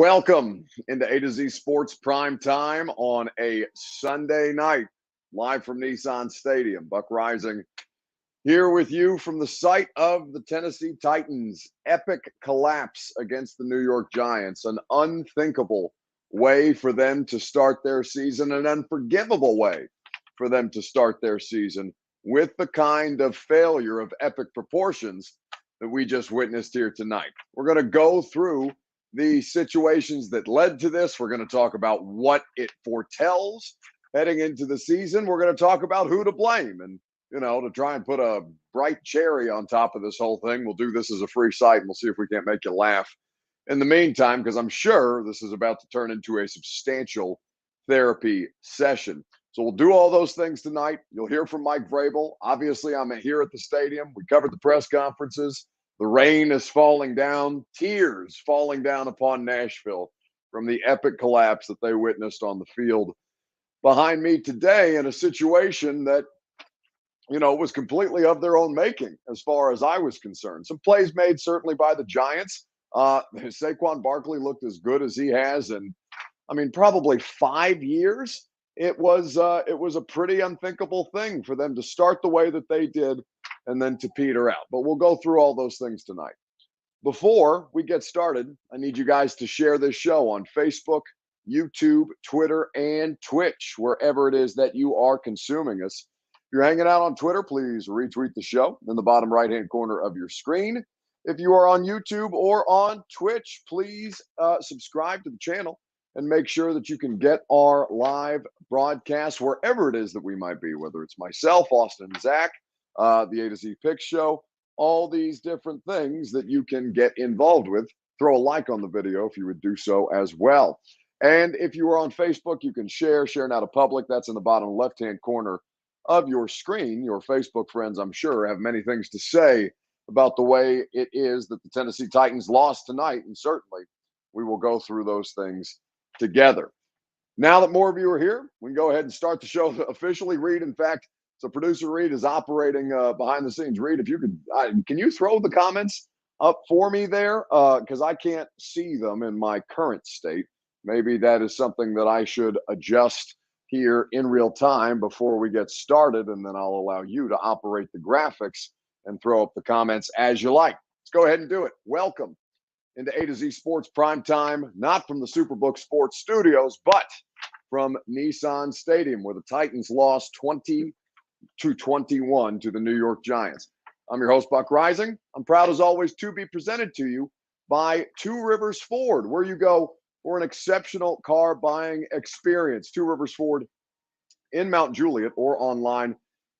Welcome into A to Z Sports Prime Time on a Sunday night, live from Nissan Stadium. Buck Rising here with you from the site of the Tennessee Titans' epic collapse against the New York Giants. An unthinkable way for them to start their season, an unforgivable way for them to start their season with the kind of failure of epic proportions that we just witnessed here tonight. We're going to go through the situations that led to this. We're going to talk about what it foretells heading into the season. We're going to talk about who to blame. And, to try and put a bright cherry on top of this whole thing, we'll do this as a free site and we'll see if we can't make you laugh in the meantime, because I'm sure this is about to turn into a substantial therapy session. So we'll do all those things tonight. You'll hear from Mike Vrabel. Obviously, I'm here at the stadium. We covered the press conferences. The rain is falling down, tears falling down upon Nashville from the epic collapse that they witnessed on the field behind me today, in a situation that, was completely of their own making as far as I was concerned. Some plays made certainly by the Giants. Saquon Barkley looked as good as he has in, probably 5 years. It was a pretty unthinkable thing for them to start the way that they did and then to peter out. But we'll go through all those things tonight. Before we get started, I need you guys to share this show on Facebook, YouTube, Twitter, and Twitch, wherever it is that you are consuming us. If you're hanging out on Twitter, please retweet the show in the bottom right-hand corner of your screen. If you are on YouTube or on Twitch, please subscribe to the channel and make sure that you can get our live broadcast wherever it is that we might be, whether it's myself, Austin, Zach, the A to Z Picks Show, all these different things that you can get involved with. Throw a like on the video if you would do so as well. And if you are on Facebook, you can share now to public. That's in the bottom left-hand corner of your screen. Your Facebook friends, I'm sure, have many things to say about the way it is that the Tennessee Titans lost tonight, and certainly we will go through those things together. Now that more of you are here, we can go ahead and start the show officially. Reed, in fact, so producer Reed is operating behind the scenes. Reed, if you could, can you throw the comments up for me there? Because I can't see them in my current state. Maybe that is something that I should adjust here in real time before we get started, and then I'll allow you to operate the graphics and throw up the comments as you like. Let's go ahead and do it. Welcome into A to Z Sports Prime Time, not from the Superbook Sports Studios, but from Nissan Stadium, where the Titans lost 20-21 to the New York Giants. I'm your host, Buck Rising. I'm proud, as always, to be presented to you by Two Rivers Ford, where you go for an exceptional car buying experience. Two Rivers Ford in Mount Juliet or online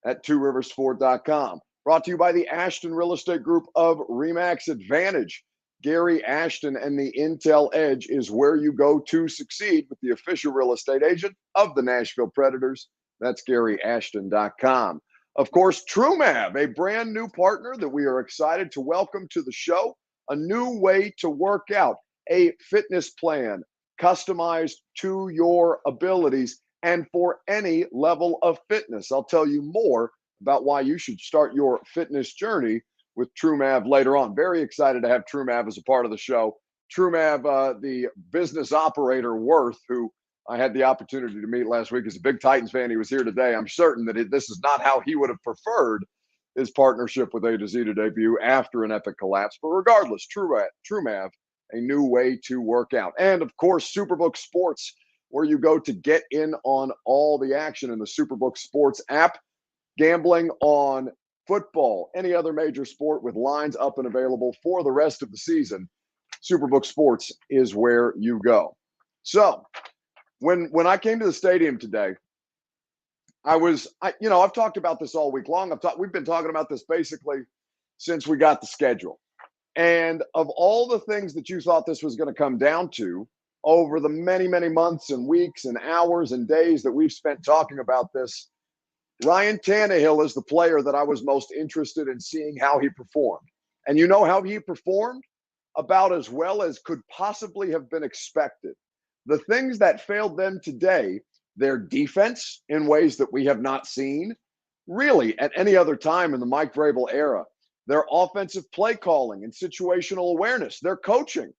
at tworiversford.com. Brought to you by the Ashton Real Estate Group of RE/MAX Advantage. Gary Ashton and the Intel Edge is where you go to succeed with the official real estate agent of the Nashville Predators. That's GaryAshton.com. Of course, TrueMav, a brand new partner that we are excited to welcome to the show. A new way to work out, a fitness plan customized to your abilities and for any level of fitness. I'll tell you more about why you should start your fitness journey with TrueMav later on. Very excited to have TrueMav as a part of the show. TrueMav, the business operator Worth, who I had the opportunity to meet last week, is a big Titans fan. He was here today. I'm certain that this is not how he would have preferred his partnership with A to Z to debut after an epic collapse. But regardless, TrueMav, a new way to work out. And of course, Superbook Sports, where you go to get in on all the action in the Superbook Sports app. Gambling on football, any other major sport with lines up and available for the rest of the season, Superbook Sports is where you go. So when I came to the stadium today, I've talked about this all week long. We've been talking about this basically since we got the schedule. And of all the things that you thought this was going to come down to over the many, many months and weeks and hours and days that we've spent talking about this, Ryan Tannehill is the player that I was most interested in seeing how he performed. And you know how he performed? About as well as could possibly have been expected. The things that failed them today, their defense in ways that we have not seen really at any other time in the Mike Vrabel era, their offensive play calling and situational awareness, their coaching.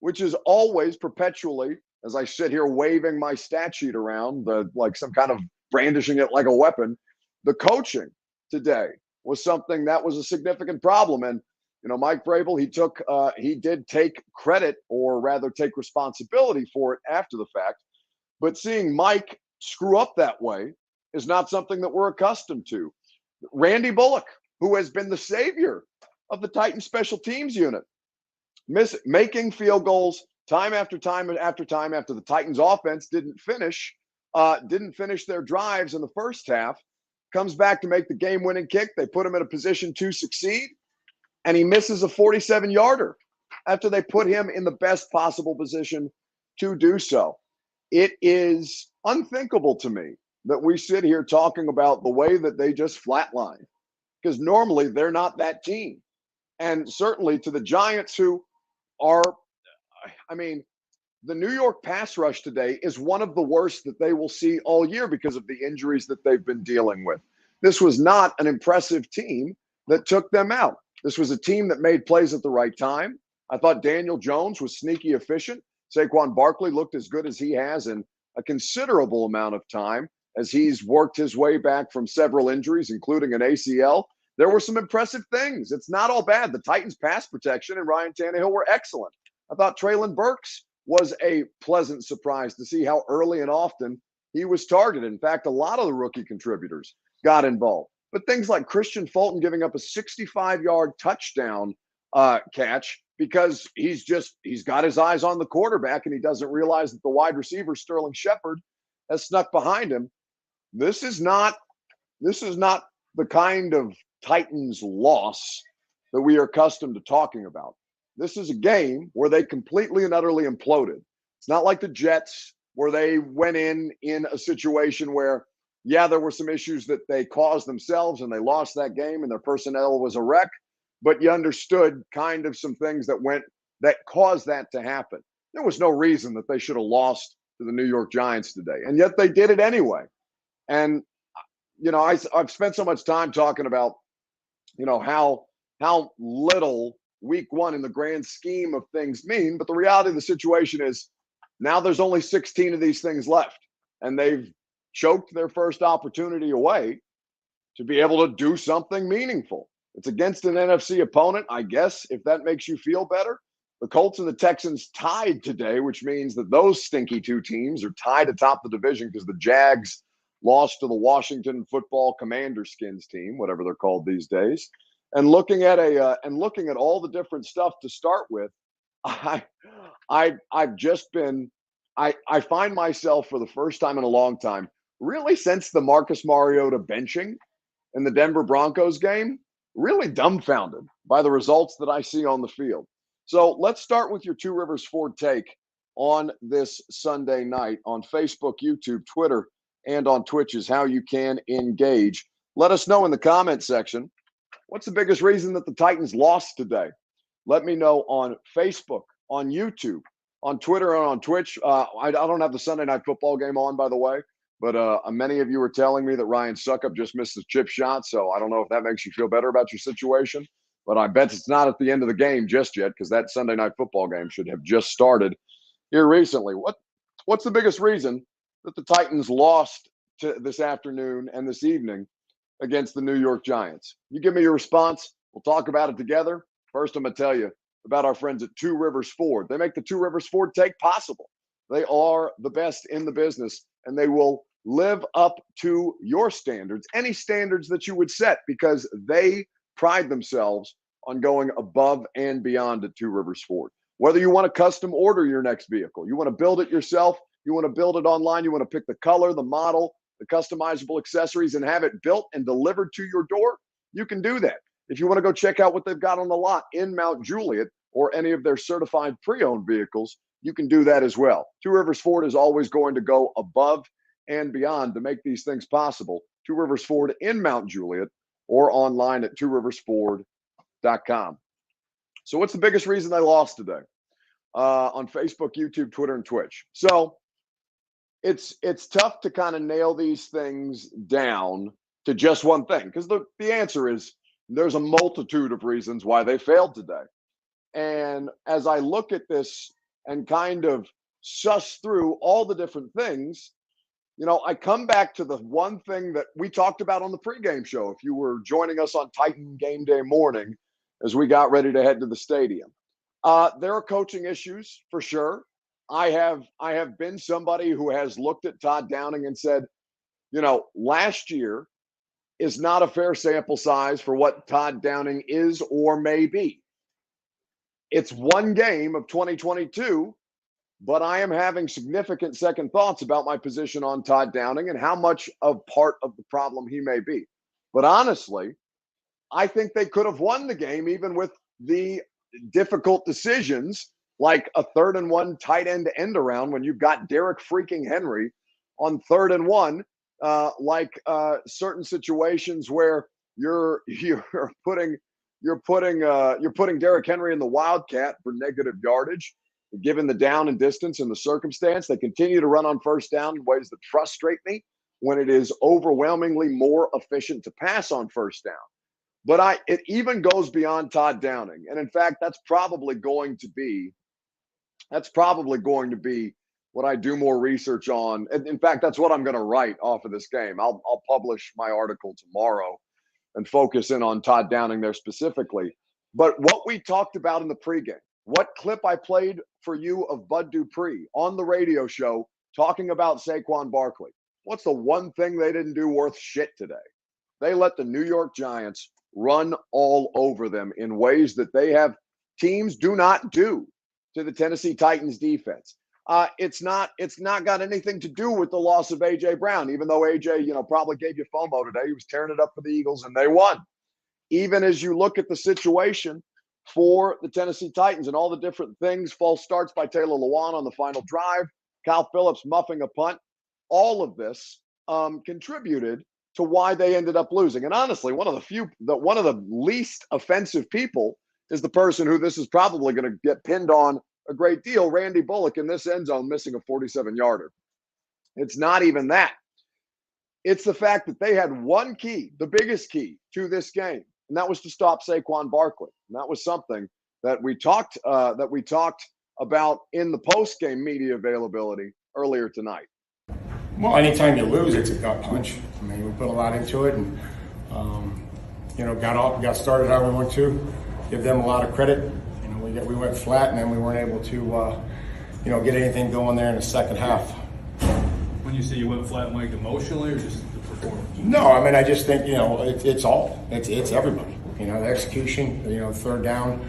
which is always perpetually, as I sit here waving my stat sheet around, like some kind of brandishing it like a weapon, the coaching today was something that was a significant problem. And Mike Vrabel, he did take credit, or rather take responsibility for it after the fact. But seeing Mike screw up that way is not something that we're accustomed to. Randy Bullock, who has been the savior of the Titans special teams unit, making field goals time after time after time after the Titans offense didn't finish their drives in the first half, comes back to make the game-winning kick. They put him in a position to succeed, and he misses a 47-yarder after they put him in the best possible position to do so. It is unthinkable to me that we sit here talking about the way that they just flatline, because normally they're not that team. And certainly to the Giants, who are, the New York pass rush today is one of the worst that they will see all year because of the injuries that they've been dealing with. This was not an impressive team that took them out. This was a team that made plays at the right time. I thought Daniel Jones was sneaky efficient. Saquon Barkley looked as good as he has in a considerable amount of time as he's worked his way back from several injuries, including an ACL. There were some impressive things. It's not all bad. The Titans' pass protection and Ryan Tannehill were excellent. I thought Treylon Burks was a pleasant surprise to see how early and often he was targeted. In fact, a lot of the rookie contributors got involved. But things like Christian Fulton giving up a 65-yard touchdown catch because he's got his eyes on the quarterback and he doesn't realize that the wide receiver, Sterling Shepard, has snuck behind him. This is not the kind of Titans loss that we are accustomed to talking about. This is a game where they completely and utterly imploded. It's not like the Jets, where they went in a situation where, yeah, there were some issues that they caused themselves and they lost that game and their personnel was a wreck, but you understood kind of some things that caused that to happen. There was no reason that they should have lost to the New York Giants today, and yet they did it anyway. And I've spent so much time talking about how little week one in the grand scheme of things mean, but the reality of the situation is now there's only 16 of these things left, and they've choked their first opportunity away to be able to do something meaningful. It's against an NFC opponent, I guess, if that makes you feel better. The Colts and the Texans tied today, which means that those stinky two teams are tied atop the division because the Jags lost to the Washington Football Commander-Skins team, whatever they're called these days. And looking at all the different stuff to start with, I find myself for the first time in a long time, really since the Marcus Mariota benching in the Denver Broncos game, really dumbfounded by the results that I see on the field. So let's start with your Two Rivers Ford take on this Sunday night on Facebook, YouTube, Twitter, and on Twitch is how you can engage. Let us know in the comment section, what's the biggest reason that the Titans lost today? Let me know on Facebook, on YouTube, on Twitter, and on Twitch. I don't have the Sunday Night Football game on, by the way, but many of you were telling me that Ryan Suckup just missed the chip shot, so I don't know if that makes you feel better about your situation, but I bet it's not at the end of the game just yet, because that Sunday Night Football game should have just started here recently. What's the biggest reason that the Titans lost this afternoon and this evening against the New York Giants? You give me your response. We'll talk about it together. First, I'm going to tell you about our friends at Two Rivers Ford. They make the Two Rivers Ford take possible. They are the best in the business, and they will live up to your standards, any standards that you would set, because they pride themselves on going above and beyond at Two Rivers Ford. Whether you want to custom order your next vehicle, you want to build it yourself, you want to build it online, you want to pick the color, the model, the customizable accessories, and have it built and delivered to your door, you can do that. If you want to go check out what they've got on the lot in Mount Juliet or any of their certified pre-owned vehicles, you can do that as well. Two Rivers Ford is always going to go above and beyond to make these things possible. Two Rivers Ford in Mount Juliet or online at tworiversford.com. So what's the biggest reason they lost today? On Facebook, YouTube, Twitter, and Twitch. So it's tough to kind of nail these things down to just one thing, because the answer is there's a multitude of reasons why they failed today. And as I look at this and kind of suss through all the different things, I come back to the one thing that we talked about on the pregame show. If you were joining us on Titan game day morning as we got ready to head to the stadium, there are coaching issues for sure. I have been somebody who has looked at Todd Downing and said, last year is not a fair sample size for what Todd Downing is or may be. It's one game of 2022, but I am having significant second thoughts about my position on Todd Downing and how much of part of the problem he may be. But honestly, I think they could have won the game even with the difficult decisions like a 3rd and 1 tight end around when you've got Derrick freaking Henry on 3rd and 1, like certain situations where you're putting Derrick Henry in the Wildcat for negative yardage. Given the down and distance and the circumstance, they continue to run on first down in ways that frustrate me when it is overwhelmingly more efficient to pass on first down. But it even goes beyond Todd Downing. And in fact, that's probably going to be what I do more research on. And in fact, that's what I'm going to write off of this game. I'll publish my article tomorrow and focus in on Todd Downing there specifically. But what we talked about in the pregame, what clip I played for you of Bud Dupree on the radio show talking about Saquon Barkley. What's the one thing they didn't do worth shit today? They let the New York Giants run all over them in ways that teams do not do to the Tennessee Titans defense. It's not got anything to do with the loss of A.J. Brown, even though A.J., probably gave you FOMO today. He was tearing it up for the Eagles, and they won. Even as you look at the situation for the Tennessee Titans and all the different things, false starts by Taylor Lewan on the final drive, Kyle Phillips muffing a punt, all of this contributed to why they ended up losing. And honestly, one of the least offensive people is the person who this is probably going to get pinned on a great deal, Randy Bullock, in this end zone missing a 47-yarder. It's not even that. It's the fact that they had one key, the biggest key to this game, and that was to stop Saquon Barkley. And that was something that we talked about in the post-game media availability earlier tonight. Well, anytime you lose, it's a gut punch. I mean, we put a lot into it, and got started how we want to. Give them a lot of credit. We went flat, and then we weren't able to, get anything going there in the second half. When you say you went flat, Mike, emotionally or just the performance? No, I mean, I just think it's all. It's everybody. The execution. Third down.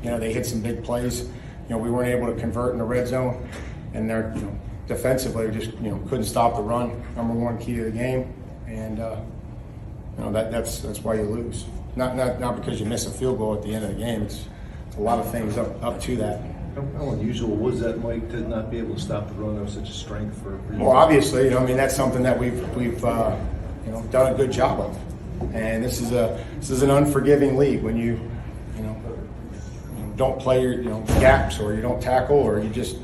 They hit some big plays. We weren't able to convert in the red zone, and they're defensively just couldn't stop the run. Number one key to the game, and that's why you lose. Not because you miss a field goal at the end of the game. It's a lot of things up to that. How unusual was that, Mike, to not be able to stop the run? That was such a strength for you. Well, obviously, that's something that we've done a good job of. And this is an unforgiving league when you don't play your gaps, or you don't tackle, or you just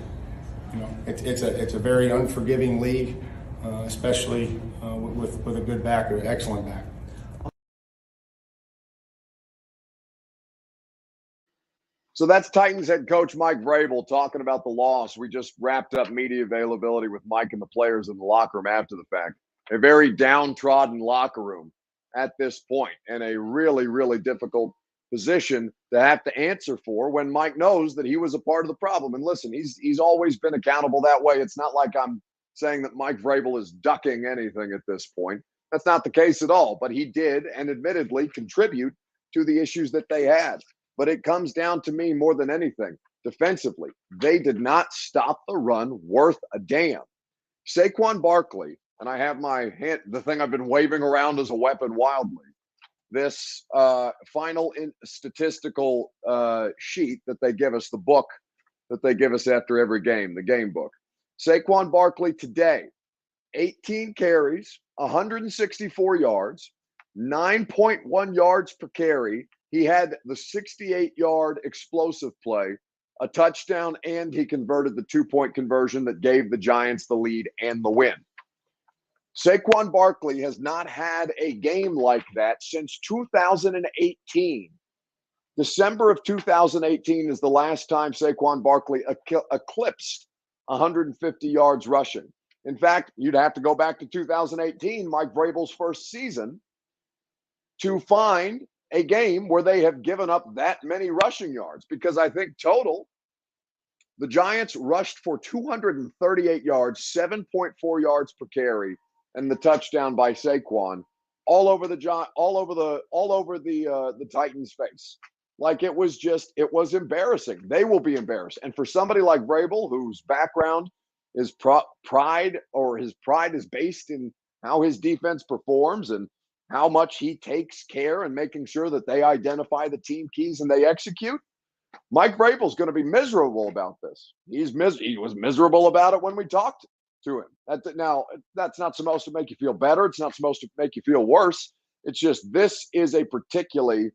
it's a very unforgiving league, especially with a good back or excellent back. So that's Titans head coach Mike Vrabel talking about the loss. We just wrapped up media availability with Mike and the players in the locker room after the fact. A very downtrodden locker room at this point, and a really, really difficult position to have to answer for when Mike knows that he was a part of the problem. And listen, he's always been accountable that way. It's not like I'm saying that Mike Vrabel is ducking anything at this point. That's not the case at all. But he did, and admittedly, contribute to the issues that they had. But it comes down to me more than anything. Defensively, they did not stop the run worth a damn. Saquon Barkley, and I have my hand, the thing I've been waving around as a weapon wildly, this final statistical sheet that they give us, the book that they give us after every game, the game book. Saquon Barkley today, 18 carries, 164 yards, 9.1 yards per carry. He had the 68-yard explosive play, a touchdown, and he converted the 2-point conversion that gave the Giants the lead and the win. Saquon Barkley has not had a game like that since 2018 December of 2018 is the last time Saquon Barkley eclipsed 150 yards rushing. In fact, you'd have to go back to 2018, Mike Vrabel's first season, to find a game where they have given up that many rushing yards, because I think total, the Giants rushed for 238 yards, 7.4 yards per carry, and the touchdown by Saquon all over the Titans' face. Like, it was embarrassing. They will be embarrassed. And for somebody like Vrabel, whose background is pride is based in how his defense performs and how much he takes care in making sure that they identify the team keys and they execute, Mike Vrabel's going to be miserable about this. He was miserable about it when we talked to him. That's not supposed to make you feel better. It's not supposed to make you feel worse. It's just this is a particularly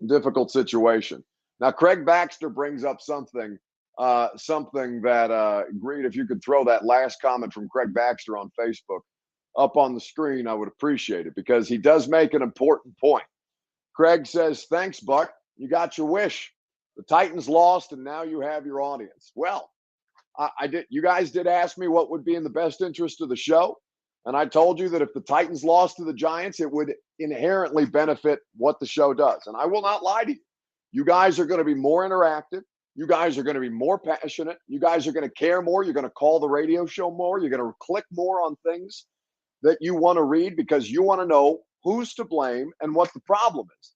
difficult situation. Now, Craig Baxter brings up something that, Greed, if you could throw that last comment from Craig Baxter on Facebook up on the screen, I would appreciate it, because he does make an important point. Craig says, thanks, Buck. You got your wish. The Titans lost, and now you have your audience. Well, I did. You guys did ask me what would be in the best interest of the show, and I told you that if the Titans lost to the Giants, it would inherently benefit what the show does. And I will not lie to you. You guys are going to be more interactive. You guys are going to be more passionate. You guys are going to care more. You're going to call the radio show more. You're going to click more on things that you want to read, because you want to know who's to blame and what the problem is.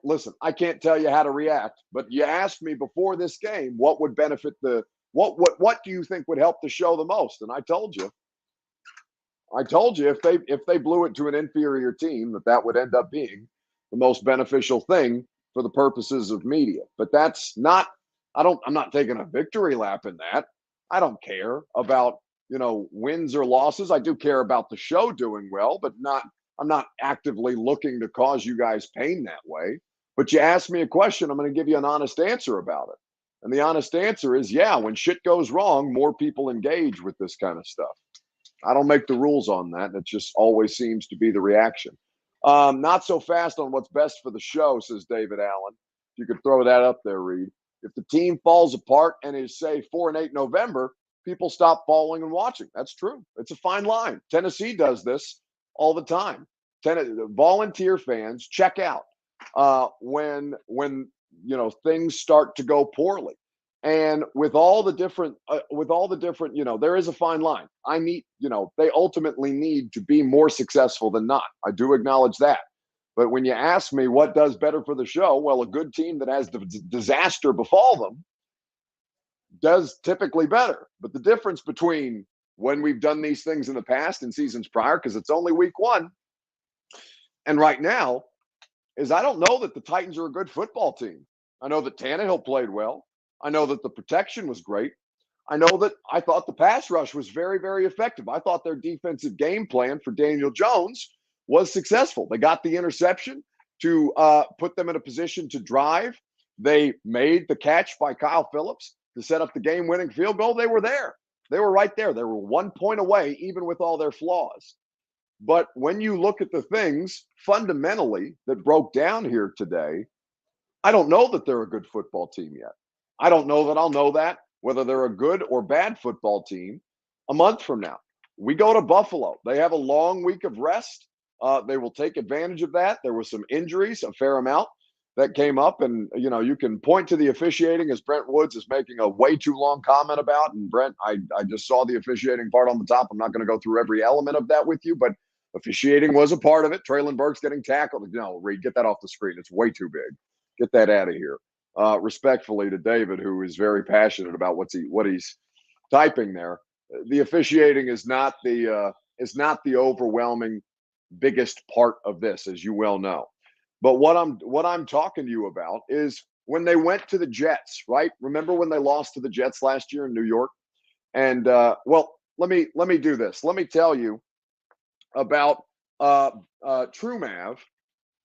Listen, I can't tell you how to react, but you asked me before this game what would benefit what do you think would help the show the most? And I told you if they blew it to an inferior team, that would end up being the most beneficial thing for the purposes of media. But that's not, I'm not taking a victory lap in that. I don't care about, wins or losses. I do care about the show doing well, but I'm not actively looking to cause you guys pain that way. But you asked me a question, I'm going to give you an honest answer about it. And the honest answer is, yeah, when shit goes wrong, more people engage with this kind of stuff. I don't make the rules on that. It just always seems to be the reaction. Not so fast on what's best for the show, says David Allen. If you could throw that up there, Reed. If the team falls apart and is, say, 4-8 November, people stop following and watching. That's true. It's a fine line. Tennessee does this all the time. Volunteer fans check out when things start to go poorly. And with all the different, there is a fine line. They ultimately need to be more successful than not. I do acknowledge that. But when you ask me what does better for the show, well, a good team that has disaster befall them does typically better. But the difference between when we've done these things in the past and seasons prior, because it's only week one, and right now, is I don't know that the Titans are a good football team. I know that Tannehill played well. I know that the protection was great. I thought the pass rush was very, very effective. I thought their defensive game plan for Daniel Jones was successful. They got the interception to put them in a position to drive. They made the catch by Kyle Phillips to set up the game-winning field goal. They were there. They were right there. They were 1 point away, even with all their flaws. But when you look at the things fundamentally that broke down here today, I don't know that they're a good football team yet. I don't know that I'll know that, whether they're a good or bad football team, a month from now. We go to Buffalo. They have a long week of rest. They will take advantage of that. There were some injuries, a fair amount, that came up. And, you can point to the officiating, as Brent Woods is making a way too long comment about. And Brent, I just saw the officiating part on the top. I'm not going to go through every element of that with you, but officiating was a part of it. Traylon Burks getting tackled. No, Reed, get that off the screen. It's way too big. Get that out of here. Respectfully to David, who is very passionate about what he's typing there. The officiating is not the overwhelming biggest part of this, as you well know. But what I'm talking to you about is when they went to the Jets, right? Remember when they lost to the Jets last year in New York? And let me do this. Let me tell you about TrueMav,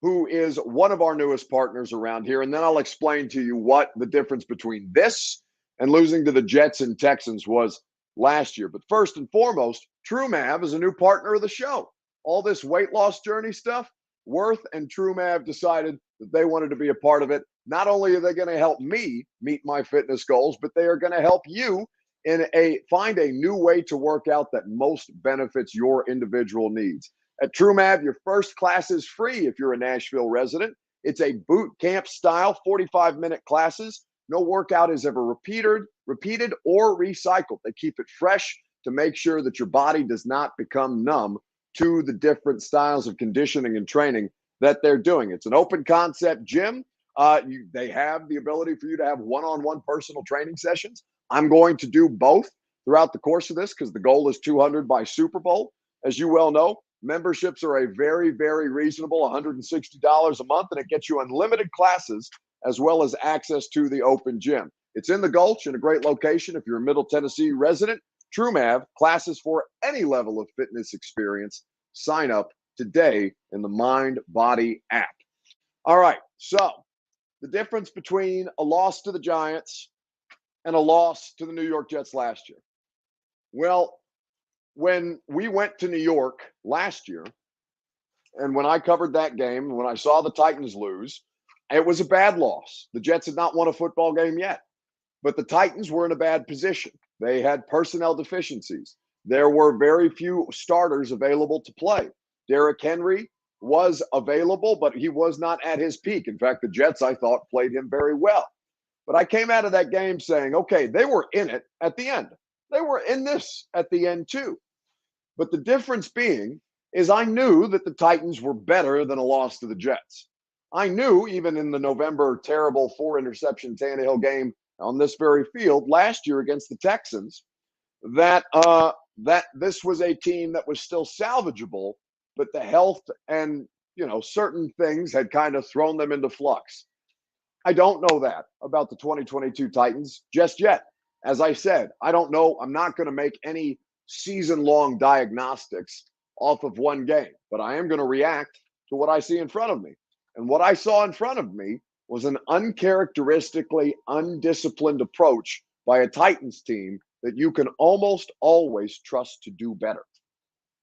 who is one of our newest partners around here. And then I'll explain to you what the difference between this and losing to the Jets and Texans was last year. But first and foremost, TrueMav is a new partner of the show. All this weight loss journey stuff, Worth and TrueMav decided that they wanted to be a part of it. Not only are they going to help me meet my fitness goals, but they are going to help you find a new way to work out that most benefits your individual needs. At TrueMav, your first class is free if you're a Nashville resident. It's a boot camp style 45-minute classes. No workout is ever repeated or recycled. They keep it fresh to make sure that your body does not become numb to the different styles of conditioning and training that they're doing. It's an open concept gym. They have the ability for you to have one-on-one personal training sessions. I'm going to do both throughout the course of this because the goal is 200 by Super Bowl. As you well know, memberships are a very, very reasonable $160 a month, and it gets you unlimited classes as well as access to the open gym. It's in the Gulch in a great location. If you're a Middle Tennessee resident, TrueMav, classes for any level of fitness experience. Sign up today in the Mind Body app. All right, so the difference between a loss to the Giants and a loss to the New York Jets last year. Well, when we went to New York last year, and when I covered that game, when I saw the Titans lose, it was a bad loss. The Jets had not won a football game yet, but the Titans were in a bad position. They had personnel deficiencies. There were very few starters available to play. Derrick Henry was available, but he was not at his peak. In fact, the Jets, I thought, played him very well. But I came out of that game saying, okay, they were in it at the end. They were in this at the end too. But the difference being is I knew that the Titans were better than a loss to the Jets. I knew even in the November terrible 4-interception Tannehill game on this very field last year against the Texans that this was a team that was still salvageable, but the health and certain things had kind of thrown them into flux. I don't know that about the 2022 Titans just yet. As I said, I don't know. I'm not going to make any season-long diagnostics off of one game, but I am going to react to what I see in front of me. And what I saw in front of me was an uncharacteristically undisciplined approach by a Titans team that you can almost always trust to do better.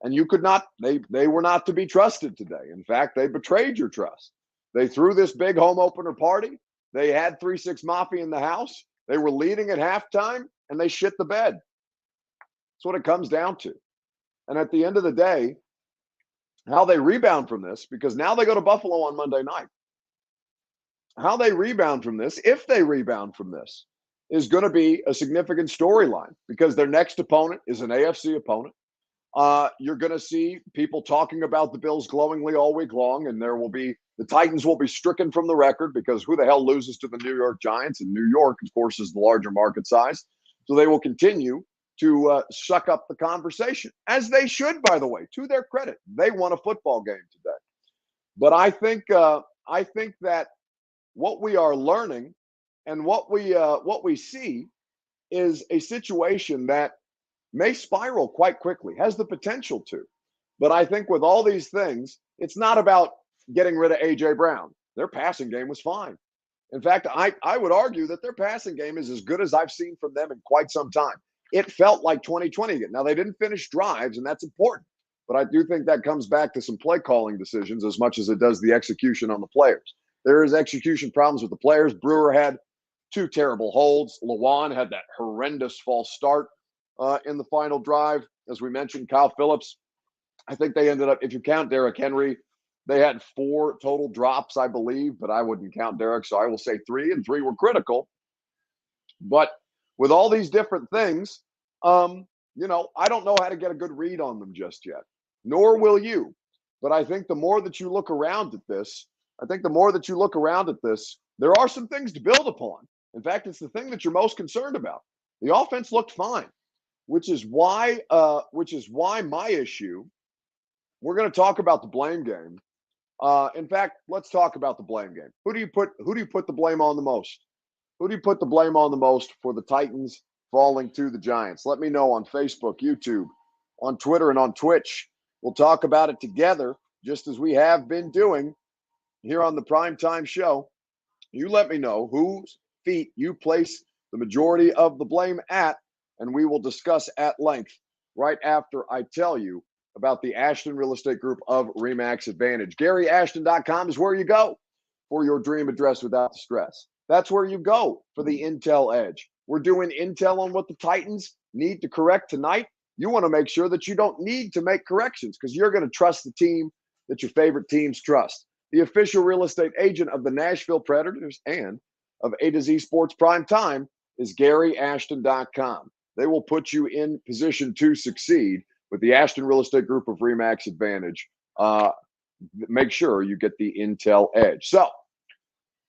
And you could not, they were not to be trusted today. In fact, they betrayed your trust. They threw this big home opener party. They had 3-6 Mafia in the house. They were leading at halftime, and they shit the bed. That's what it comes down to. And at the end of the day, how they rebound from this, because now they go to Buffalo on Monday night. How they rebound from this, if they rebound from this, is going to be a significant storyline because their next opponent is an AFC opponent. You're going to see people talking about the Bills glowingly all week long, and the Titans will be stricken from the record because who the hell loses to the New York Giants? And New York, of course, is the larger market size. So they will continue to suck up the conversation, as they should, by the way, to their credit. They won a football game today. But I think that what we are learning and what we see is a situation that may spiral quite quickly, has the potential to. But I think with all these things, it's not about getting rid of A.J. Brown. Their passing game was fine. In fact, I would argue that their passing game is as good as I've seen from them in quite some time. It felt like 2020 again. Now, they didn't finish drives, and that's important. But I do think that comes back to some play calling decisions as much as it does the execution on the players. There is execution problems with the players. Brewer had 2 terrible holds. Lewan had that horrendous false start in the final drive. As we mentioned, Kyle Phillips, I think they ended up, if you count Derrick Henry, they had 4 total drops, I believe, but I wouldn't count Derrick, so I will say 3, and 3 were critical. But with all these different things, I don't know how to get a good read on them just yet, nor will you. But I think the more that you look around at this, there are some things to build upon. In fact, it's the thing that you're most concerned about. The offense looked fine, which is why my issue. We're going to talk about the blame game. In fact, let's talk about the blame game. Who do you put the blame on the most? Who do you put the blame on the most for the Titans falling to the Giants? Let me know on Facebook, YouTube, on Twitter, and on Twitch. We'll talk about it together, just as we have been doing here on the Primetime Show. You let me know whose feet you place the majority of the blame at, and we will discuss at length right after I tell you about the Ashton Real Estate Group of RE/MAX Advantage. GaryAshton.com is where you go for your dream address without the stress. That's where you go for the intel edge. We're doing intel on what the Titans need to correct tonight. You want to make sure that you don't need to make corrections because you're going to trust the team that your favorite teams trust. The official real estate agent of the Nashville Predators and of A to Z Sports Prime Time is GaryAshton.com. They will put you in position to succeed with the Ashton Real Estate Group of RE/MAX Advantage. Make sure you get the intel edge. So,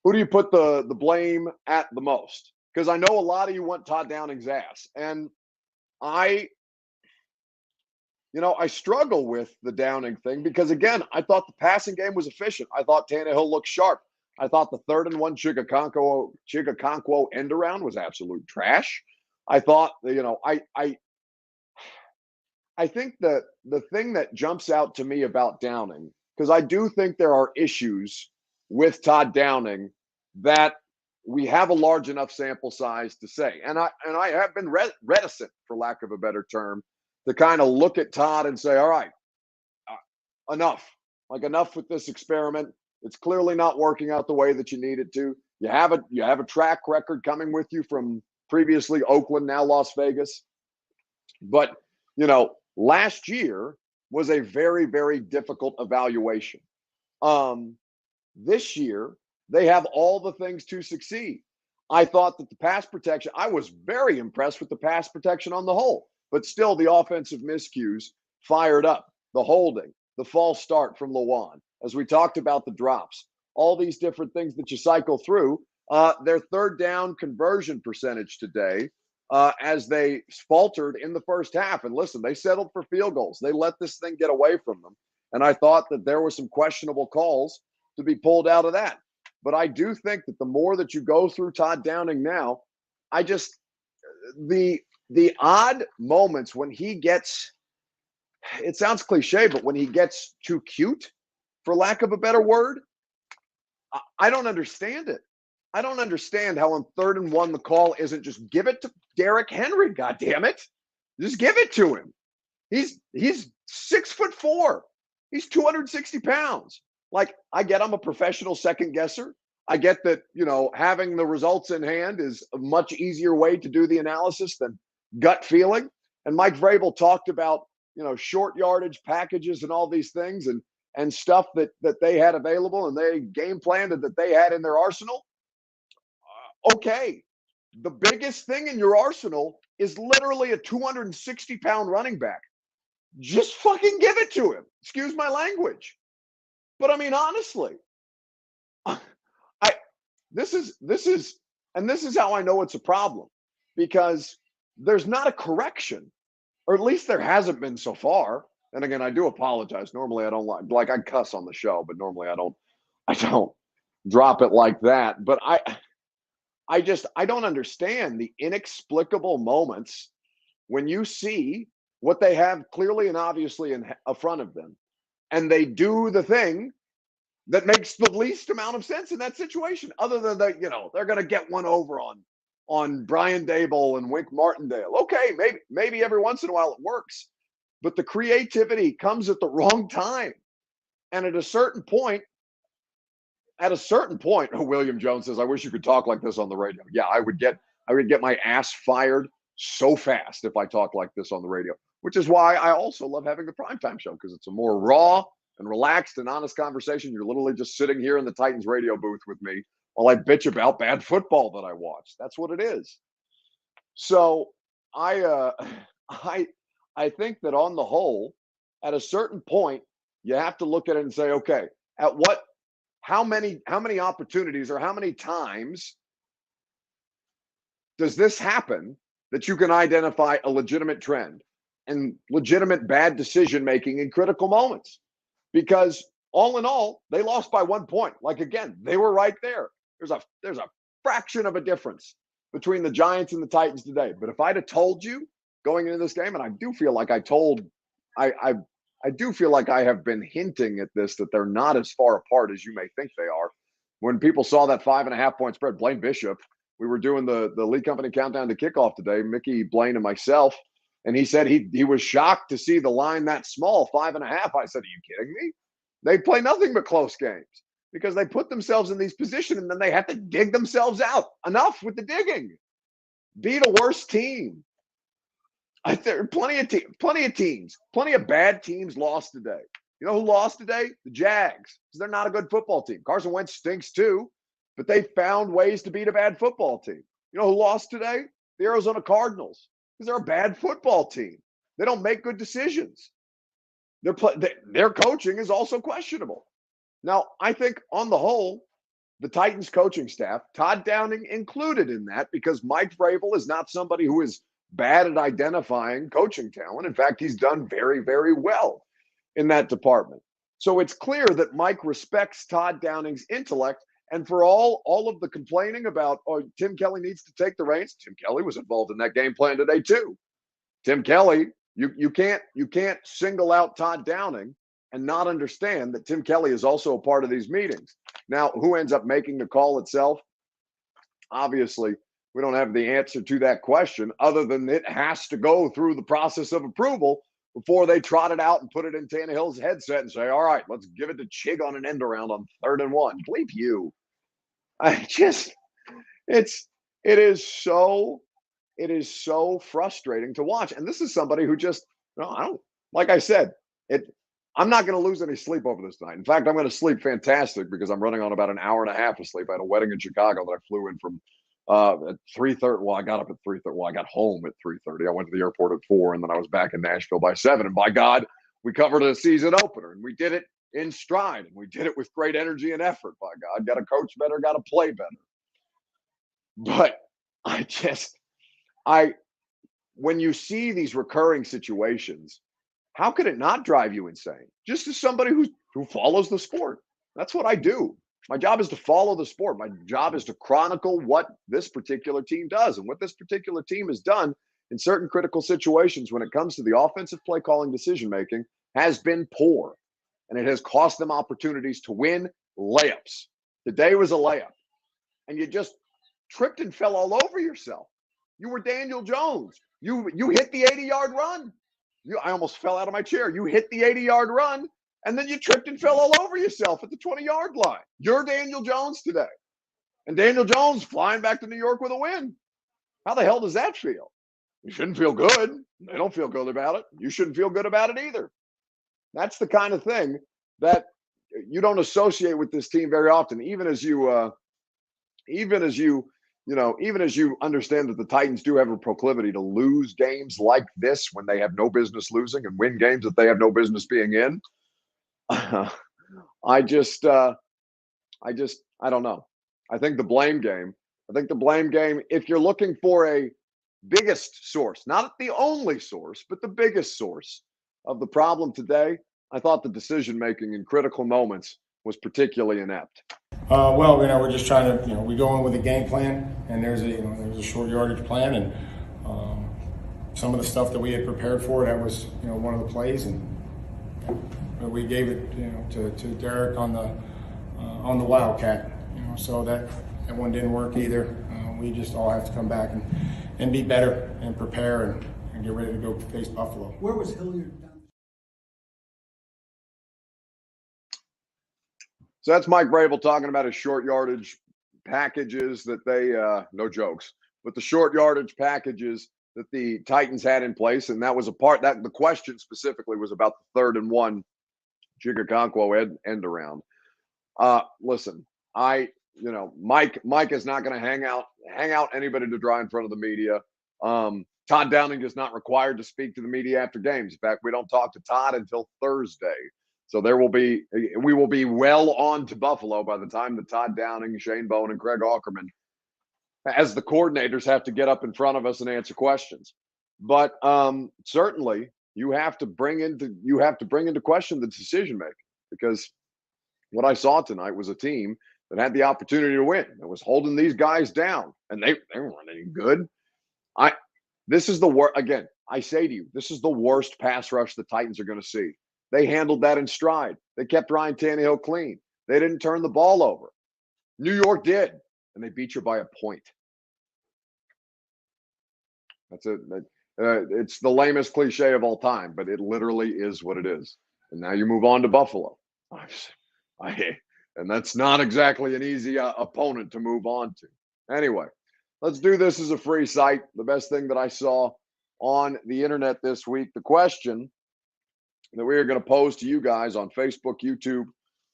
who do you put the blame at the most? Because I know a lot of you want Todd Downing's ass. And I struggle with the Downing thing because, again, I thought the passing game was efficient. I thought Tannehill looked sharp. I thought the 3rd and 1 Chigakonkwo end around was absolute trash. I thought, I think that the thing that jumps out to me about Downing, because I do think there are issues with Todd Downing that we have a large enough sample size to say. And I have been reticent, for lack of a better term, to kind of look at Todd and say, all right, enough. Like, enough with this experiment. It's clearly not working out the way that you need it to. You have a track record coming with you from previously Oakland, now Las Vegas. But, last year was a very, very difficult evaluation. This year, they have all the things to succeed. I thought that the pass protection, I was very impressed with the pass protection on the whole, but still the offensive miscues fired up, the holding, the false start from Lewan, as we talked about the drops, all these different things that you cycle through. Their 3rd down conversion percentage today, as they faltered in the first half. And listen, they settled for field goals. They let this thing get away from them. And I thought that there were some questionable calls to be pulled out of that. But I do think that the more that you go through Todd Downing now, the odd moments when he gets, it sounds cliche, but when he gets too cute, for lack of a better word, I don't understand it. I don't understand how on 3rd and 1 the call isn't just give it to Derrick Henry, goddammit. Just give it to him. He's 6'4". He's 260 pounds. Like, I get I'm a professional second guesser. I get that, having the results in hand is a much easier way to do the analysis than gut feeling. And Mike Vrabel talked about, short yardage packages and all these things and stuff that they had available and they game planned that they had in their arsenal. Okay. The biggest thing in your arsenal is literally a 260-pound running back. Just fucking give it to him. Excuse my language. But I mean, honestly, this is how I know it's a problem, because there's not a correction, or at least there hasn't been so far. And again, I do apologize. Normally I don't like I cuss on the show, but normally I don't drop it like that. But I don't understand the inexplicable moments when you see what they have clearly and obviously in front of them, and they do the thing that makes the least amount of sense in that situation, other than that, they're going to get one over on Brian Dable and Wink Martindale. Okay, maybe every once in a while it works, but the creativity comes at the wrong time. And at a certain point, William Jones says, I wish you could talk like this on the radio. Yeah, I would get my ass fired so fast if I talk like this on the radio, which is why I also love having the primetime show, because it's a more raw and relaxed and honest conversation. You're literally just sitting here in the Titans radio booth with me while I bitch about bad football that I watch. That's what it is. So I think that on the whole, at a certain point, you have to look at it and say, okay, how many opportunities or how many times does this happen that you can identify a legitimate trend and legitimate bad decision making in critical moments? Because all in all, they lost by 1 point. Like, again, they were right there. There's a fraction of a difference between the Giants and the Titans today. But if I'd have told you going into this game, and I do feel like I do feel like I have been hinting at this, that they're not as far apart as you may think they are. When people saw that 5.5 point spread, Blaine Bishop, we were doing the Lee Company countdown to kickoff today, Mickey, Blaine, and myself. And he said he was shocked to see the line that small, 5.5. I said, are you kidding me? They play nothing but close games because they put themselves in these positions and then they have to dig themselves out. Enough with the digging. Be the worst team. There are plenty of teams, plenty of bad teams lost today. You know who lost today? The Jags, because they're not a good football team. Carson Wentz stinks too, but they found ways to beat a bad football team. You know who lost today? The Arizona Cardinals, because they're a bad football team. They don't make good decisions. Their coaching is also questionable. Now, I think on the whole, the Titans coaching staff, Todd Downing included in that, because Mike Vrabel is not somebody who is bad at identifying coaching talent. In fact, he's done very, very well in that department. So it's clear that Mike respects Todd Downing's intellect. And for all of the complaining about, oh, Tim Kelly needs to take the reins, Tim Kelly was involved in that game plan today too. Tim Kelly, you can't single out Todd Downing and not understand that Tim Kelly is also a part of these meetings. Now, who ends up making the call itself? Obviously, we don't have the answer to that question, other than it has to go through the process of approval before they trot it out and put it in Tannehill's headset and say, all right, let's give it to Chig on an end around on 3rd and 1. Bleep you. It is so frustrating to watch. And this is somebody who just, like I said, I'm not going to lose any sleep over this night. In fact, I'm going to sleep fantastic because I'm running on about an hour and a half of sleep. I had a wedding in Chicago that I flew in from at 3:30. Well, I got up at 3:30. Well, I got home at 3:30. I went to the airport at 4, and then I was back in Nashville by 7. And by God, we covered a season opener, and we did it in stride, and we did it with great energy and effort. By God, got to coach better, got to play better. But when you see these recurring situations, how could it not drive you insane? Just as somebody who follows the sport. That's what I do. My job is to follow the sport. My job is to chronicle what this particular team does. And what this particular team has done in certain critical situations when it comes to the offensive play calling decision-making has been poor. And it has cost them opportunities to win layups. Today was a layup. And you just tripped and fell all over yourself. You were Daniel Jones. You hit the 80-yard run. I almost fell out of my chair. You hit the 80-yard run, and then you tripped and fell all over yourself at the 20-yard line. You're Daniel Jones today. And Daniel Jones flying back to New York with a win. How the hell does that feel? You shouldn't feel good. They don't feel good about it. You shouldn't feel good about it either. That's the kind of thing that you don't associate with this team very often, even as you understand that the Titans do have a proclivity to lose games like this when they have no business losing and win games that they have no business being in. I don't know. I think the blame game, if you're looking for a biggest source, not the only source, but the biggest source of the problem today, I thought the decision-making in critical moments was particularly inept. We're just trying to, we go in with a game plan, and there's a short yardage plan, and some of the stuff that we had prepared for, that was, one of the plays, and we gave it, to Derek on the Wildcat, so that one didn't work either. We just all have to come back and be better and prepare and get ready to go face Buffalo. Where was Hilliard? So that's Mike Vrabel talking about his short yardage packages that they, no jokes, but the short yardage packages that the Titans had in place. And that was that the question specifically was about the 3rd and 1 Chigakonkwo end around. Listen, Mike is not going to hang out anybody to dry in front of the media. Todd Downing is not required to speak to the media after games. In fact, we don't talk to Todd until Thursday. So we will be well on to Buffalo by the time that Todd Downing, Shane Bowen, and Craig Aukerman, as the coordinators, have to get up in front of us and answer questions. But certainly you have to bring into question the decision making, because what I saw tonight was a team that had the opportunity to win. That was holding these guys down, and they weren't any good. This is the worst. Again, I say to you, this is the worst pass rush the Titans are going to see. They handled that in stride. They kept Ryan Tannehill clean. They didn't turn the ball over. New York did, and they beat you by a point. That's it. It's the lamest cliche of all time, but it literally is what it is. And now you move on to Buffalo. And that's not exactly an easy opponent to move on to. Anyway, let's do this as a free site. The best thing that I saw on the internet this week, the question that we are going to pose to you guys on Facebook, YouTube,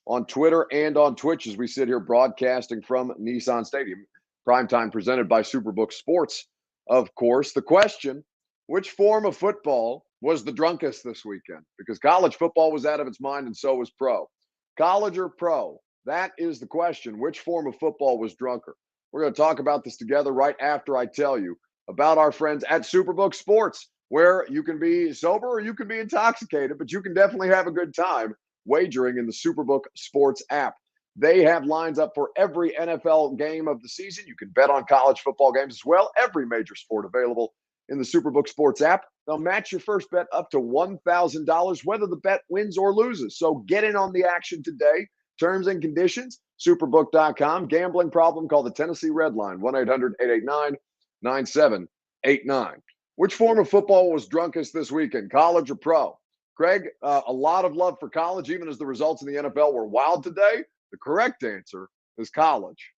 on Twitter, and on Twitch as we sit here broadcasting from Nissan Stadium. Primetime presented by Superbook Sports, of course. The question, which form of football was the drunkest this weekend? Because college football was out of its mind and so was pro. College or pro? That is the question. Which form of football was drunker? We're going to talk about this together right after I tell you about our friends at Superbook Sports, where you can be sober or you can be intoxicated, but you can definitely have a good time wagering in the Superbook Sports app. They have lines up for every NFL game of the season. You can bet on college football games as well. Every major sport available in the Superbook Sports app. They'll match your first bet up to $1,000, whether the bet wins or loses. So get in on the action today. Terms and conditions, superbook.com. Gambling problem, call the Tennessee Red Line, 1-800-889-9789. Which form of football was drunkest this weekend, college or pro? Craig, a lot of love for college, even as the results in the NFL were wild today. The correct answer is college.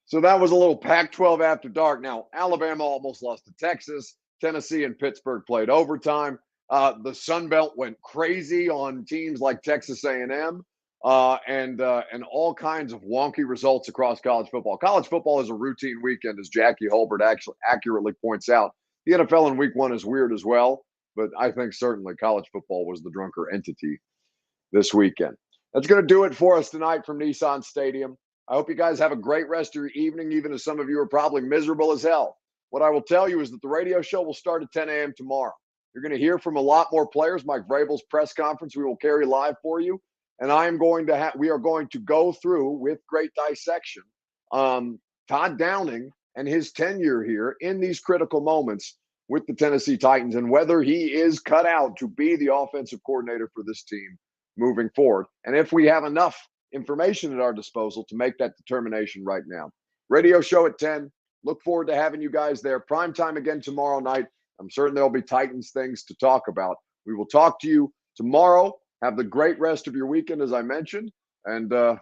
So that was a little Pac-12 after dark. Now, Alabama almost lost to Texas. Tennessee and Pittsburgh played overtime. The Sun Belt went crazy on teams like Texas A&M and all kinds of wonky results across college football. College football is a routine weekend, as Jackie Holbert actually accurately points out. The NFL in week one is weird as well, but I think certainly college football was the drunker entity this weekend. That's going to do it for us tonight from Nissan Stadium. I hope you guys have a great rest of your evening, even as some of you are probably miserable as hell. What I will tell you is that the radio show will start at 10 a.m. tomorrow. You're going to hear from a lot more players. Mike Vrabel's press conference we will carry live for you. And we are going to go through with great dissection Todd Downing and his tenure here in these critical moments with the Tennessee Titans and whether he is cut out to be the offensive coordinator for this team moving forward. And if we have enough information at our disposal to make that determination right now. Radio show at 10. Look forward to having you guys there. Prime time again tomorrow night. I'm certain there'll be Titans things to talk about. We will talk to you tomorrow. Have the great rest of your weekend, as I mentioned. And, we'll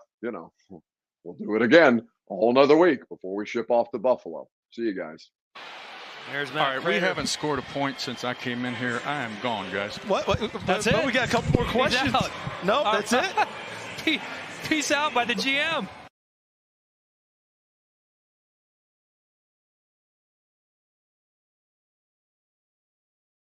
do it again a whole nother week before we ship off to Buffalo. See you guys. All right, we haven't scored a point since I came in here. I am gone, guys. What? That's it? We got a couple more questions. No, that's it? Peace out by the GM.